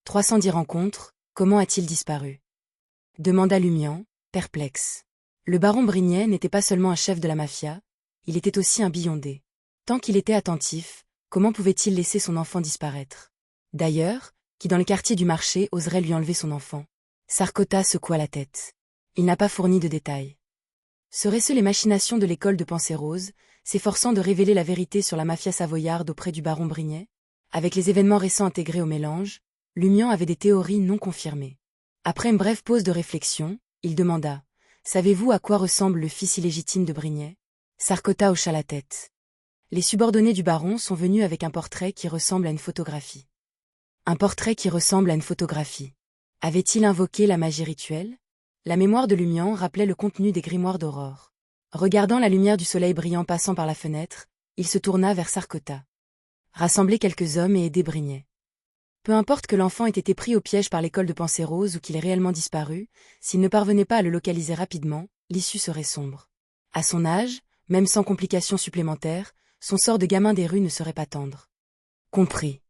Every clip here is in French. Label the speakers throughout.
Speaker 1: 310 rencontres, comment a-t-il disparu? Demanda Lumian, perplexe. Le baron Brignet n'était pas seulement un chef de la mafia, il était aussi un Billondé. Tant qu'il était attentif, comment pouvait-il laisser son enfant disparaître? D'ailleurs, qui dans le quartier du marché oserait lui enlever son enfant? Sarkota secoua la tête. Il n'a pas fourni de détails. Seraient-ce les machinations de l'école de pensée rose, s'efforçant de révéler la vérité sur la mafia savoyarde auprès du baron Brignet? Avec les événements récents intégrés au mélange, Lumian avait des théories non confirmées. Après une brève pause de réflexion, il demanda « Savez-vous à quoi ressemble le fils illégitime de Brignet ?» Sarkota hocha la tête. Les subordonnés du baron sont venus avec un portrait qui ressemble à une photographie. Un portrait qui ressemble à une photographie. Avait-il invoqué la magie rituelle? La mémoire de Lumian rappelait le contenu des grimoires d'Aurore. Regardant la lumière du soleil brillant passant par la fenêtre, il se tourna vers Sarkota. Rassembler quelques hommes et aider Brignet. Peu importe que l'enfant ait été pris au piège par l'école de pensée rose ou qu'il ait réellement disparu, s'il ne parvenait pas à le localiser rapidement, l'issue serait sombre. À son âge, même sans complications supplémentaires, son sort de gamin des rues ne serait pas tendre. Compris.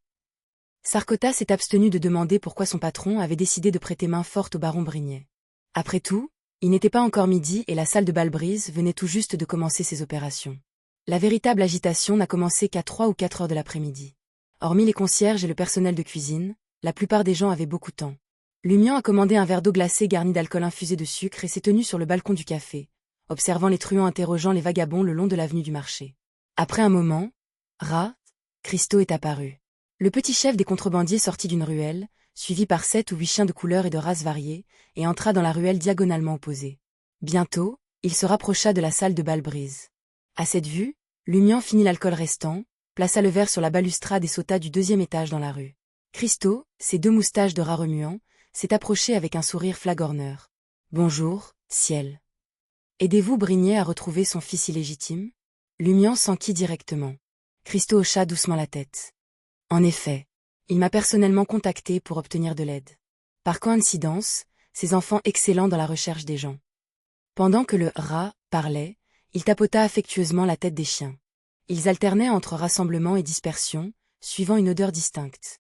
Speaker 1: Sarkota s'est abstenu de demander pourquoi son patron avait décidé de prêter main forte au baron Brignet. Après tout, il n'était pas encore midi et la salle de Balbrise venait tout juste de commencer ses opérations. La véritable agitation n'a commencé qu'à 3 ou 4 heures de l'après-midi. Hormis les concierges et le personnel de cuisine, la plupart des gens avaient beaucoup de temps. Lumian a commandé un verre d'eau glacée garni d'alcool infusé de sucre et s'est tenu sur le balcon du café, observant les truands interrogeant les vagabonds le long de l'avenue du marché. Après un moment, Christo est apparu. Le petit chef des contrebandiers sortit d'une ruelle, suivi par 7 ou 8 chiens de couleurs et de races variées, et entra dans la ruelle diagonalement opposée. Bientôt, il se rapprocha de la salle de Balbrise. À cette vue, Lumian finit l'alcool restant, plaça le verre sur la balustrade et sauta du 2e étage dans la rue. Christo, ses 2 moustaches de rat remuant, s'est approché avec un sourire flagorneur. « Bonjour, ciel. Aidez-vous Brignet à retrouver son fils illégitime ?» Lumian s'enquit directement. Christo hocha doucement la tête. En effet, il m'a personnellement contacté pour obtenir de l'aide. Par coïncidence, ces enfants excellents dans la recherche des gens. Pendant que le rat parlait, il tapota affectueusement la tête des chiens. Ils alternaient entre rassemblement et dispersion, suivant une odeur distincte.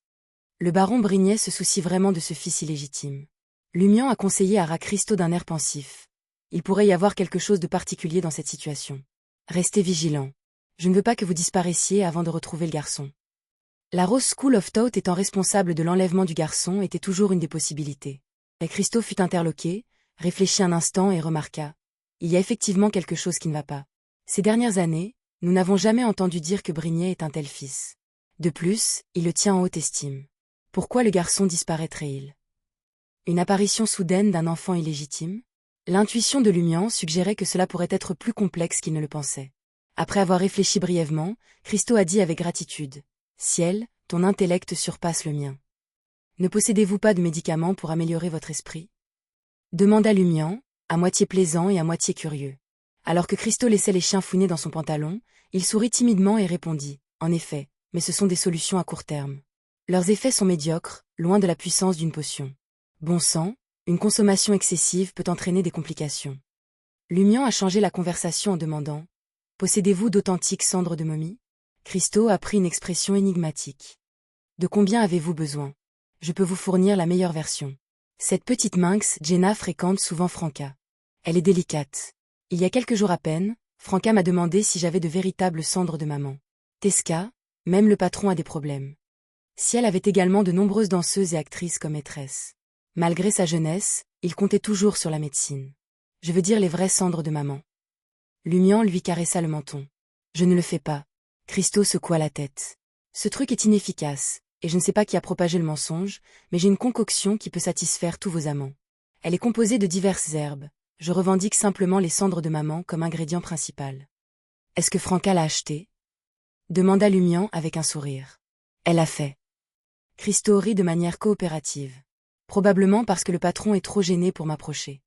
Speaker 1: Le baron Brignet se soucie vraiment de ce fils illégitime. Lumian a conseillé à Christo d'un air pensif. Il pourrait y avoir quelque chose de particulier dans cette situation. Restez vigilants. Je ne veux pas que vous disparaissiez avant de retrouver le garçon. La Rose School of Thought étant responsable de l'enlèvement du garçon était toujours une des possibilités. Et Christo fut interloqué, réfléchit un instant et remarqua. Il y a effectivement quelque chose qui ne va pas. Ces dernières années, nous n'avons jamais entendu dire que Brignet est un tel fils. De plus, il le tient en haute estime. Pourquoi le garçon disparaîtrait-il? Une apparition soudaine d'un enfant illégitime? L'intuition de Lumian suggérait que cela pourrait être plus complexe qu'il ne le pensait. Après avoir réfléchi brièvement, Christo a dit avec gratitude. « Ciel, ton intellect surpasse le mien. Ne possédez-vous pas de médicaments pour améliorer votre esprit ?» demanda Lumian, à moitié plaisant et à moitié curieux. Alors que Christo laissait les chiens fouiner dans son pantalon, il sourit timidement et répondit « En effet, mais ce sont des solutions à court terme. Leurs effets sont médiocres, loin de la puissance d'une potion. Bon sang, une consommation excessive peut entraîner des complications. » Lumian a changé la conversation en demandant « Possédez-vous d'authentiques cendres de momie ?» Christo a pris une expression énigmatique. « De combien avez-vous besoin? Je peux vous fournir la meilleure version. » Cette petite minx, Jenna fréquente souvent Franca. Elle est délicate. Il y a quelques jours à peine, Franca m'a demandé si j'avais de véritables cendres de maman. Tesca, même le patron a des problèmes. Ciel avait également de nombreuses danseuses et actrices comme maîtresses. Malgré sa jeunesse, il comptait toujours sur la médecine. Je veux dire les vraies cendres de maman. Lumian lui caressa le menton. Je ne le fais pas. Christo secoua la tête. Ce truc est inefficace, et je ne sais pas qui a propagé le mensonge, mais j'ai une concoction qui peut satisfaire tous vos amants. Elle est composée de diverses herbes. Je revendique simplement les cendres de maman comme ingrédient principal. Est-ce que Franca l'a acheté? Demanda Lumian avec un sourire. Elle a fait. Christo rit de manière coopérative. Probablement parce que le patron est trop gêné pour m'approcher.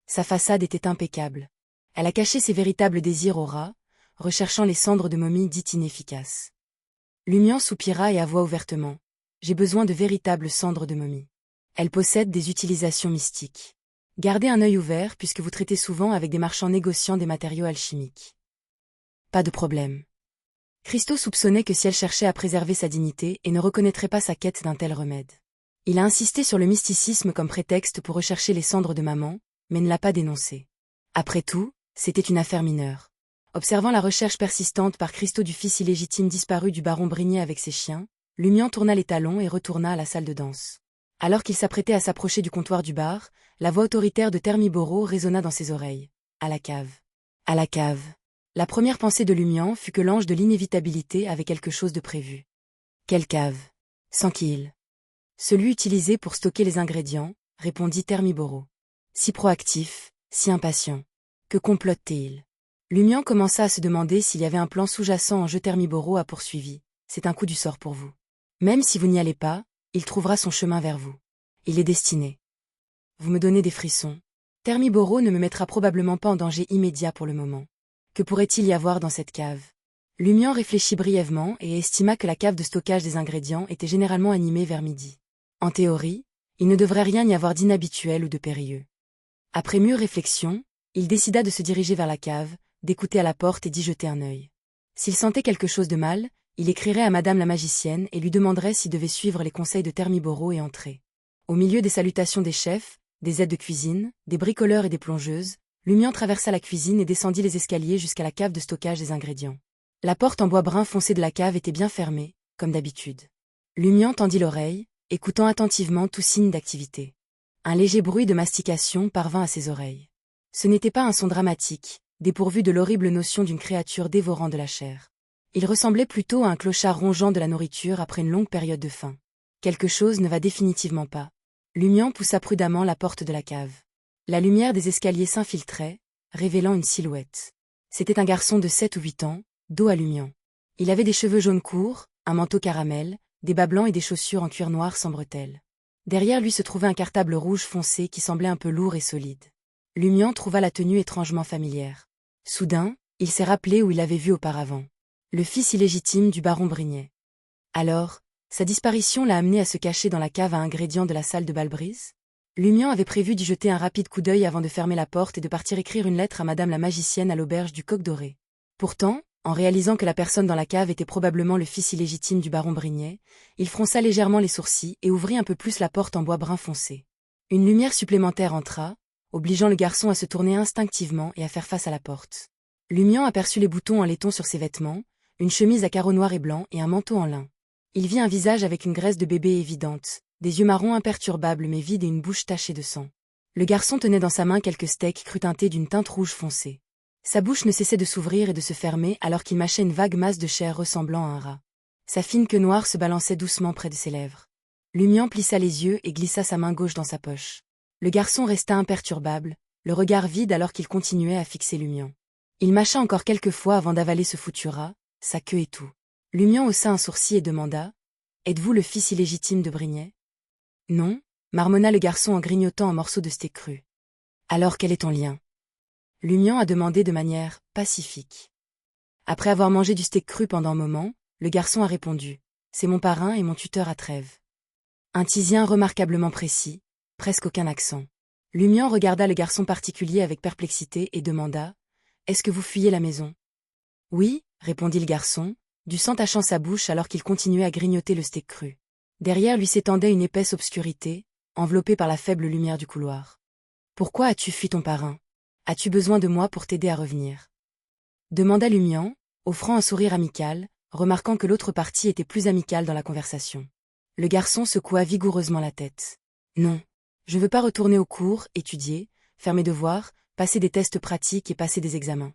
Speaker 1: Sa façade était impeccable. Elle a caché ses véritables désirs au rat, recherchant les cendres de momie dites inefficaces. Lumian soupira et avoua ouvertement. J'ai besoin de véritables cendres de momie. Elles possèdent des utilisations mystiques. Gardez un œil ouvert puisque vous traitez souvent avec des marchands négociant des matériaux alchimiques. Pas de problème. Christo soupçonnait que si elle cherchait à préserver sa dignité et ne reconnaîtrait pas sa quête d'un tel remède. Il a insisté sur le mysticisme comme prétexte pour rechercher les cendres de maman, mais ne l'a pas dénoncé. Après tout, c'était une affaire mineure. Observant la recherche persistante par Christo du fils illégitime disparu du baron Brignet avec ses chiens, Lumian tourna les talons et retourna à la salle de danse. Alors qu'il s'apprêtait à s'approcher du comptoir du bar, la voix autoritaire de Thermiboro résonna dans ses oreilles. À la cave. À la cave. La première pensée de Lumian fut que l'ange de l'inévitabilité avait quelque chose de prévu. Quelle cave? Sans qu'il. Celui utilisé pour stocker les ingrédients, répondit Thermiboro. Si proactif, si impatient. Que complote-t-il? Lumian commença à se demander s'il y avait un plan sous-jacent en jeu. Thermiboro a poursuivi. C'est un coup du sort pour vous. Même si vous n'y allez pas, il trouvera son chemin vers vous. Il est destiné. Vous me donnez des frissons. Thermiboro ne me mettra probablement pas en danger immédiat pour le moment. Que pourrait-il y avoir dans cette cave? Lumian réfléchit brièvement et estima que la cave de stockage des ingrédients était généralement animée vers midi. En théorie, il ne devrait rien y avoir d'inhabituel ou de périlleux. Après mûre réflexion, il décida de se diriger vers la cave, d'écouter à la porte et d'y jeter un œil. S'il sentait quelque chose de mal, il écrirait à Madame la magicienne et lui demanderait s'il devait suivre les conseils de Thermiboro et entrer. Au milieu des salutations des chefs, des aides de cuisine, des bricoleurs et des plongeuses, Lumian traversa la cuisine et descendit les escaliers jusqu'à la cave de stockage des ingrédients. La porte en bois brun foncé de la cave était bien fermée, comme d'habitude. Lumian tendit l'oreille, écoutant attentivement tout signe d'activité. Un léger bruit de mastication parvint à ses oreilles. Ce n'était pas un son dramatique, dépourvu de l'horrible notion d'une créature dévorant de la chair. Il ressemblait plutôt à un clochard rongeant de la nourriture après une longue période de faim. Quelque chose ne va définitivement pas. Lumian poussa prudemment la porte de la cave. La lumière des escaliers s'infiltrait, révélant une silhouette. C'était un garçon de 7 ou 8 ans, dos à Lumian. Il avait des cheveux jaunes courts, un manteau caramel, des bas blancs et des chaussures en cuir noir sans bretelles. Derrière lui se trouvait un cartable rouge foncé qui semblait un peu lourd et solide. Lumian trouva la tenue étrangement familière. Soudain, il s'est rappelé où il l'avait vu auparavant. Le fils illégitime du baron Brignet. Alors, sa disparition l'a amené à se cacher dans la cave à ingrédients de la salle de Balbrise? Lumian avait prévu d'y jeter un rapide coup d'œil avant de fermer la porte et de partir écrire une lettre à Madame la magicienne à l'auberge du Coq Doré. Pourtant, en réalisant que la personne dans la cave était probablement le fils illégitime du baron Brignet, il fronça légèrement les sourcils et ouvrit un peu plus la porte en bois brun foncé. Une lumière supplémentaire entra, obligeant le garçon à se tourner instinctivement et à faire face à la porte. Lumian aperçut les boutons en laiton sur ses vêtements, une chemise à carreaux noirs et blancs et un manteau en lin. Il vit un visage avec une graisse de bébé évidente, des yeux marrons imperturbables mais vides et une bouche tachée de sang. Le garçon tenait dans sa main quelques steaks crus teintés d'une teinte rouge foncée. Sa bouche ne cessait de s'ouvrir et de se fermer alors qu'il mâchait une vague masse de chair ressemblant à un rat. Sa fine queue noire se balançait doucement près de ses lèvres. Lumian plissa les yeux et glissa sa main gauche dans sa poche. Le garçon resta imperturbable, le regard vide alors qu'il continuait à fixer Lumian. Il mâcha encore quelques fois avant d'avaler ce foutu rat, sa queue et tout. Lumian haussa un sourcil et demanda « Êtes-vous le fils illégitime de Brignet ?»« Non » marmonna le garçon en grignotant un morceau de steak cru. « Alors quel est ton lien ?» Lumian a demandé de manière pacifique. Après avoir mangé du steak cru pendant un moment, le garçon a répondu « C'est mon parrain et mon tuteur à Trèves. » Un tisien remarquablement précis, presque aucun accent. Lumian regarda le garçon particulier avec perplexité et demanda « Est-ce que vous fuyez la maison ?» « Oui » répondit le garçon, du sang tachant sa bouche alors qu'il continuait à grignoter le steak cru. Derrière lui s'étendait une épaisse obscurité, enveloppée par la faible lumière du couloir. « Pourquoi as-tu fui ton parrain? As-tu besoin de moi pour t'aider à revenir ?» demanda Lumian, offrant un sourire amical, remarquant que l'autre partie était plus amicale dans la conversation. Le garçon secoua vigoureusement la tête. « Non. Je veux pas retourner au cours, étudier, faire mes devoirs, passer des tests pratiques et passer des examens. »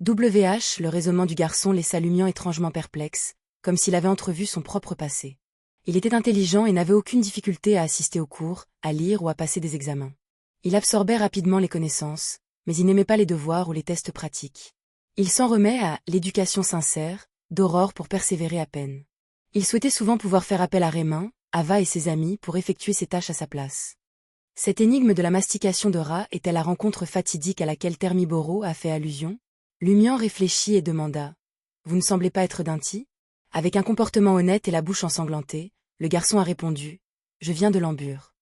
Speaker 1: Le raisonnement du garçon laissa Lumian étrangement perplexe, comme s'il avait entrevu son propre passé. Il était intelligent et n'avait aucune difficulté à assister aux cours, à lire ou à passer des examens. Il absorbait rapidement les connaissances, mais il n'aimait pas les devoirs ou les tests pratiques. Il s'en remet à « l'éducation sincère » d'Aurore pour persévérer à peine. Il souhaitait souvent pouvoir faire appel à Rémin, Ava et ses amis pour effectuer ses tâches à sa place. Cette énigme de la mastication de rat était la rencontre fatidique à laquelle Thermiboro a fait allusion? Lumian réfléchit et demanda « Vous ne semblez pas être d'Inti ?» Avec un comportement honnête et la bouche ensanglantée, le garçon a répondu « Je viens de Lembure. »